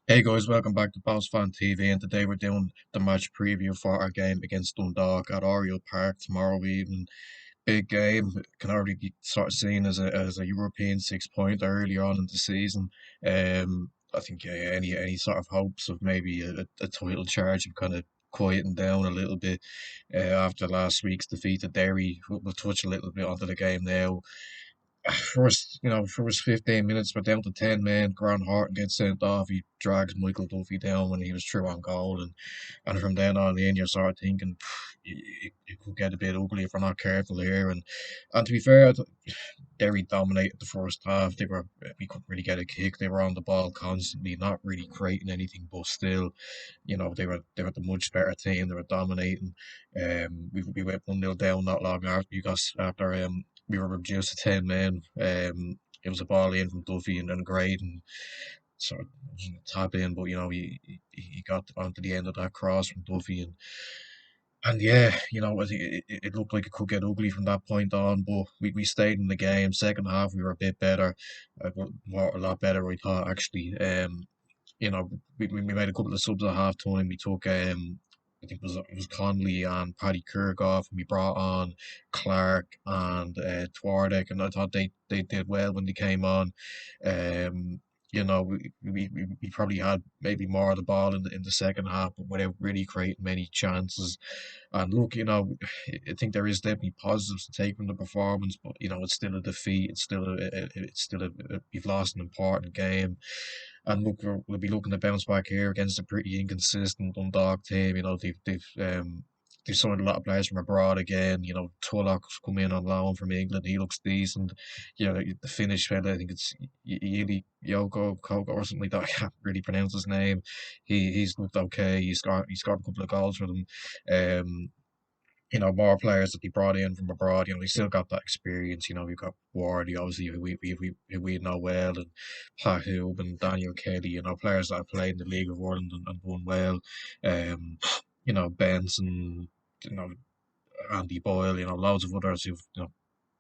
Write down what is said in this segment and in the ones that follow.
Hey guys, welcome back to Boss Fan TV, and today we're doing the match preview for our game against Dundalk at Oriel Park tomorrow evening. Big game, can already be sort of seen as a European 6 point earlier on in the season. I think any sort of hopes of maybe a title charge have kind of quietened down a little bit after last week's defeat to Derry. We'll touch a little bit onto the game now. First 15 minutes, we're down to 10 men. Grant Horton gets sent off. He drags Michael Duffy down when he was through on goal. And from then on in, you're sort of thinking it could get a bit ugly if we're not careful here. And to be fair, Derry dominated the first half. We couldn't really get a kick. They were on the ball constantly, not really creating anything, but still, they were the much better team. They were dominating. We went 1-0 down not long after we were reduced to 10 men. It was a ball in from Duffy and Graydon sort of wasn't a tap in, but he got onto the end of that cross from Duffy and yeah, I think it looked like it could get ugly from that point on, but we stayed in the game. Second half, we were a bit better, a lot better, I thought, actually. We made a couple of subs at half time. We took, I think it was Conley and Paddy Kirk off, and we brought on Clark and Twardek, and I thought they did well when they came on. Um, we probably had maybe more of the ball in the second half, but without really creating many chances. And look, I think there is definitely positives to take from the performance, but it's still a defeat. We've lost an important game. And look, we'll be looking to bounce back here against a pretty inconsistent Dundalk team. They've signed a lot of players from abroad again. Tullock's come in on loan from England. He looks decent. The Finnish fella, I think it's Yili Yoko Koko or something like that. I can't really pronounce his name. He's looked okay. He scored a couple of goals for them. Um, more players that they brought in from abroad. They still got that experience. We've got Wardy, obviously, who we know well, and Pat Hoob and Daniel Kelly. Players that have played in the League of Ireland and done well. Um, Benson. You know, Andy Boyle. Loads of others who've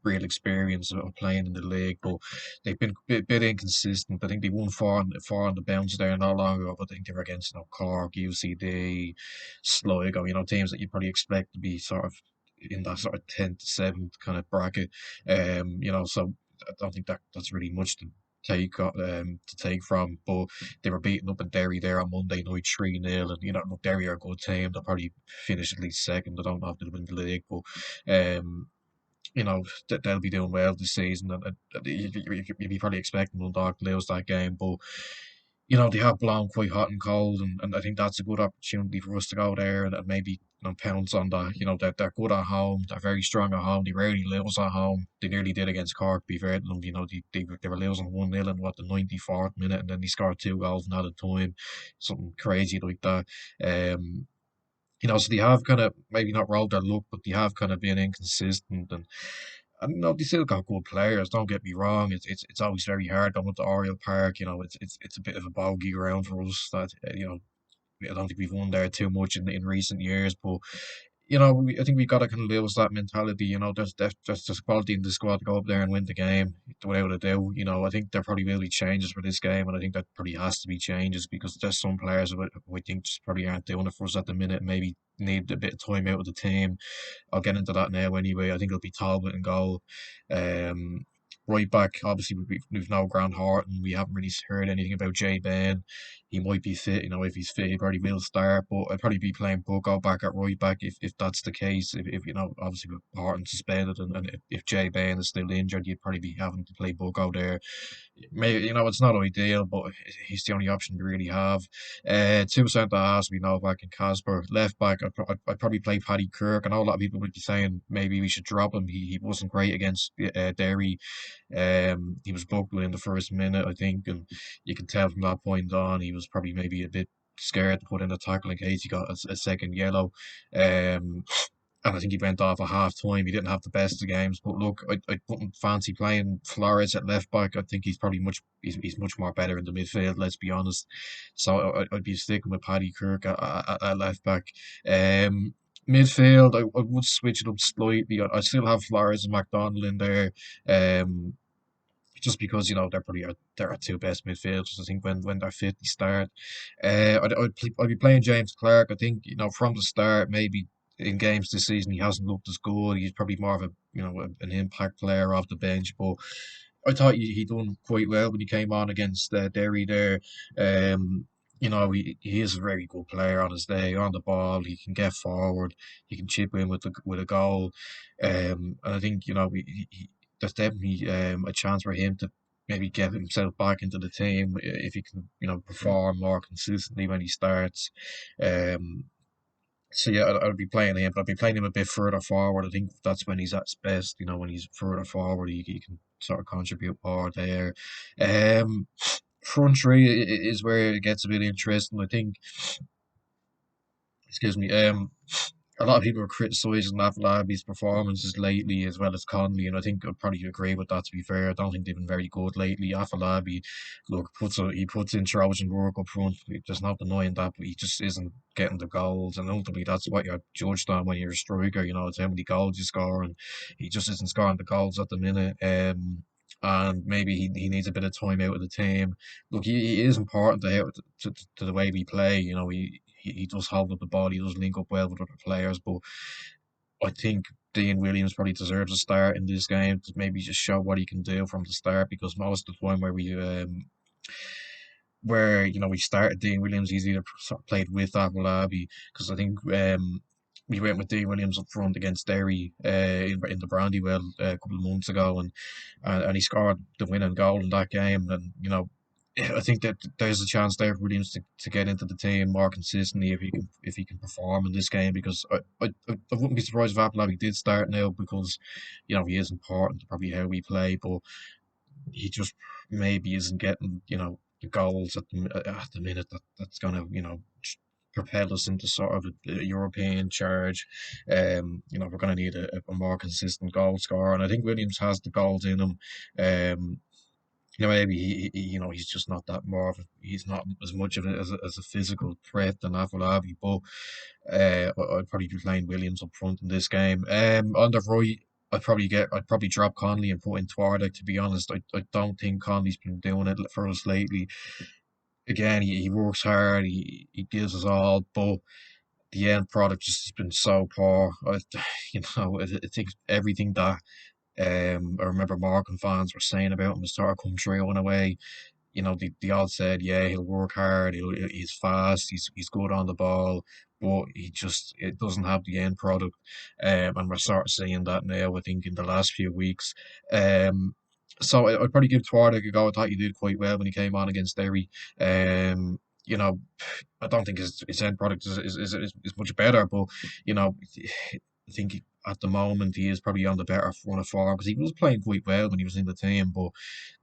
real experience of playing in the league, but they've been a bit inconsistent. I think they won four on the bounce there not long ago, but I think they were against Cork, UCD, Sligo, teams that you probably expect to be sort of in that sort of 10th to 7th kind of bracket. So I don't think that's really much to take from, but they were beaten up in Derry there on Monday night 3-0, and look, Derry are a good team. They'll probably finish at least second. I don't know if they'll win the league, but um, they'll be doing well this season, and you'd be probably expecting Dundalk to lose that game, but they have blown quite hot and cold, and I think that's a good opportunity for us to go there and maybe pounce on that. They're good at home, they're very strong at home, they rarely lose at home. They nearly did against Cork, to be fair to them. They were losing 1-0 in the 94th minute, and then they scored two goals in added time, something crazy like that. Um, so they have kind of maybe not rolled their luck, but they have kind of been inconsistent, and they still got good players. Don't get me wrong. It's always very hard going to Oriel Park. It's a bit of a bogey ground for us. That I don't think we've won there too much in recent years, but I think we got to kind of lose that mentality. There's quality in the squad to go up there and win the game without a doubt. I think there probably will be changes for this game, and I think that probably has to be changes because there's some players who I think just probably aren't doing it for us at the minute. Maybe need a bit of time out of the team. I'll get into that now anyway. I think it'll be Talbot and goal. Um, right back, obviously we've now Grant Horton. We haven't really heard anything about Jay Ben. He might be fit. If he's fit, he probably will start. But I'd probably be playing Bucko back at right back if that's the case. If obviously with Horton suspended, and if Jay Ben is still injured, you'd probably be having to play Bucko there. Maybe it's not ideal, but he's the only option we really have. Two centre halves, we know back in Casper. Left back, I'd probably play Paddy Kirk. I know a lot of people would be saying maybe we should drop him. He wasn't great against Derry. He was buckling in the first minute, I think, and you can tell from that point on he was probably maybe a bit scared to put in a tackle in case he got a second yellow. Um, and I think he went off at half time. He didn't have the best of games, but look, I wouldn't fancy playing Flores at left back. I think he's much more better in the midfield. Let's be honest. So I'd be sticking with Paddy Kirk at left back. Midfield, I would switch it up slightly. I still have Flores and McDonald in there. Um, just because they're our two best midfielders. I think when they're fit, they start. I'd be playing James Clark. I think from the start, maybe in games this season he hasn't looked as good. He's probably more of a an impact player off the bench, but I thought he done quite well when he came on against Derry there. Um, he is a very good player on his day on the ball. He can get forward. He can chip in with a goal. And I think there's definitely a chance for him to maybe get himself back into the team if he can perform more consistently when he starts. Um, so yeah, I'd be playing him, but I'd be playing him a bit further forward. I think that's when he's at his best. When he's further forward, he can sort of contribute more there. Um, Front three is where it gets a bit interesting. I think, excuse me, a lot of people are criticising Afolabi's performances lately as well as Conley, and I think I'd probably agree with that. To be fair, I don't think they've been very good lately. Afolabi, look, he puts in Trojan work up front. There's not denying that, but he just isn't getting the goals, and ultimately that's what you're judged on when you're a striker. It's how many goals you score, and he just isn't scoring the goals at the minute. And maybe he needs a bit of time out of the team. Look, he is important to the way we play. He does hold up the ball, he does link up well with other players, but I think Dean Williams probably deserves a start in this game to maybe just show what he can do from the start because most of the time where we started Dean Williams, he's either sort of played with Abulabi because I think we went with Dean Williams up front against Derry in the Brandywell a couple of months ago, and he scored the winning goal in that game, and I think that there's a chance there for Williams to get into the team more consistently if he can perform in this game because I wouldn't be surprised if Abulabi did start now because he is important to probably how we play, but he just maybe isn't getting the goals at the minute that's gonna propel us into sort of a European charge. We're gonna need a more consistent goal scorer, and I think Williams has the goals in him. Maybe he's just not that more of he's not as much of it as a physical threat than Afolabi, but I'd probably be playing Williams up front in this game. On the right, I'd probably drop Conley and put in Twardock. To be honest, I don't think Conley's been doing it for us lately. Again, he works hard, he gives us all, but the end product just has been so poor. I think everything that I remember Markham fans were saying about him has sort of come true in a way. They all said, yeah, he'll work hard, he's fast, he's good on the ball, but it doesn't have the end product. And we're sort of seeing that now, I think, in the last few weeks. So I'd probably give Twardock a go. I thought he did quite well when he came on against Derry. You know, I don't think his end product is much better, but you know, I think at the moment he is probably on the better run of form because he was playing quite well when he was in the team, but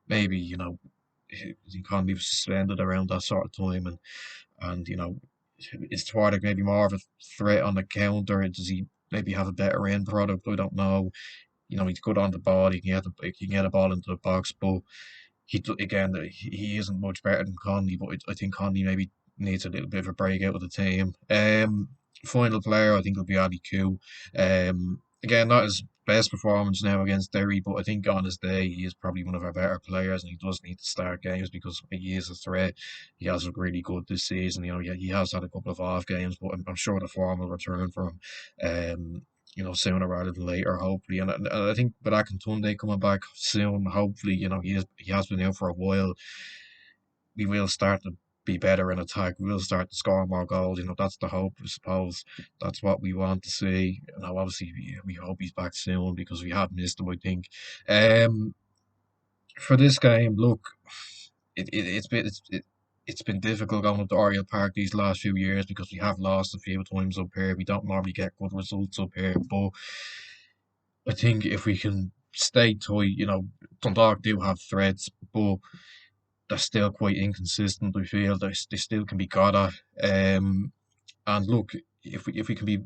maybe he can't be suspended around that sort of time, and is Twardock maybe more of a threat on the counter? Does he maybe have a better end product? I don't know. He's good on the ball. He can get a ball into the box, but again, he isn't much better than Conley. But I think Conley maybe needs a little bit of a break out of the team. Final player, I think will be Ali Q. Again, not his best performance now against Derry, but I think on his day he is probably one of our better players, and he does need to start games because he is a threat. He has looked really good this season. He has had a couple of off games, but I'm sure the form will return for him. Sooner rather than later, hopefully. And I think with Akintunde coming back soon, hopefully, he has been out for a while. We will start to be better in attack. We will start to score more goals. That's the hope, I suppose. That's what we want to see. Obviously, we hope he's back soon because we have missed him, I think. Um, for this game, look, it's been difficult going up to Oriel Park these last few years because we have lost a few times up here. We don't normally get good results up here, but I think if we can stay tight, Dundalk do have threats, but they're still quite inconsistent. We feel they still can be got at. And look, if we can be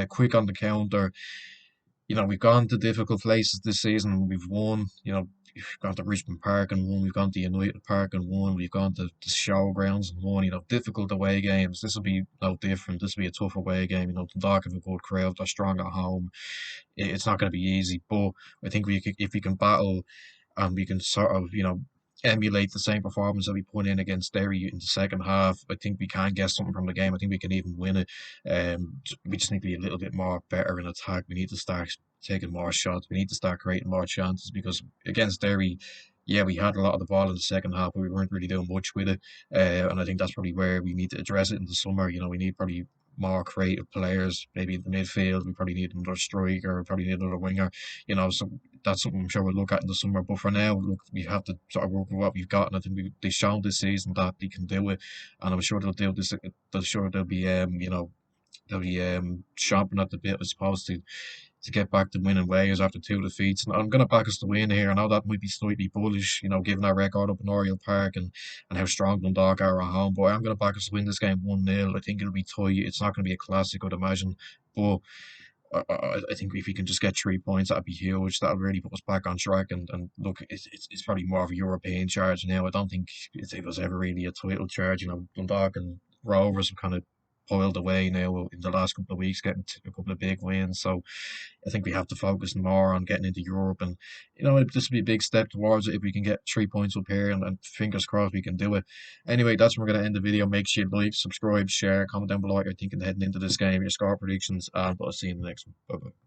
quick on the counter, we've gone to difficult places this season. We've won. We've gone to Richmond Park and won. We've gone to United Park and won. We've gone to the showgrounds and won. Difficult away games. This will be no different. This will be a tough away game. Dundalk have a good crowd. They're strong at home. It's not going to be easy, but I think if we can battle and we can sort of, emulate the same performance that we put in against Derry in the second half, I think we can get something from the game. I think we can even win it. We just need to be a little bit more better in attack. We need to start taking more shots. We need to start creating more chances because against Derry, yeah, we had a lot of the ball in the second half, but we weren't really doing much with it. And I think that's probably where we need to address it in the summer. We need probably more creative players, maybe in the midfield. We probably need another striker, we probably need another winger. So that's something I'm sure we'll look at in the summer. But for now, look, we have to sort of work with what we've got, and I think they've shown this season that they can do it, and I'm sure they'll do this. I'm sure they'll be, they'll be chomping at the bit, I suppose, to get back to winning ways after two defeats. And I'm going to back us to win here. I know that might be slightly bullish, given our record up in Oriel Park and how strong Dundalk are at home. But I'm going to back us to win this game 1-0. I think it'll be tight. It's not going to be a classic, I'd imagine. But I think if we can just get 3 points, that'd be huge. That'll really put us back on track. And look, it's probably more of a European charge now. I don't think it was ever really a title charge. Dundalk and Rovers have kind of piled away now in the last couple of weeks, getting a couple of big wins. So I think we have to focus more on getting into Europe. And, this will be a big step towards it if we can get 3 points up here. And fingers crossed we can do it. Anyway, that's where we're going to end the video. Make sure you like, subscribe, share, comment down below what you're thinking heading into this game, your score predictions, and I'll see you in the next one. Bye bye.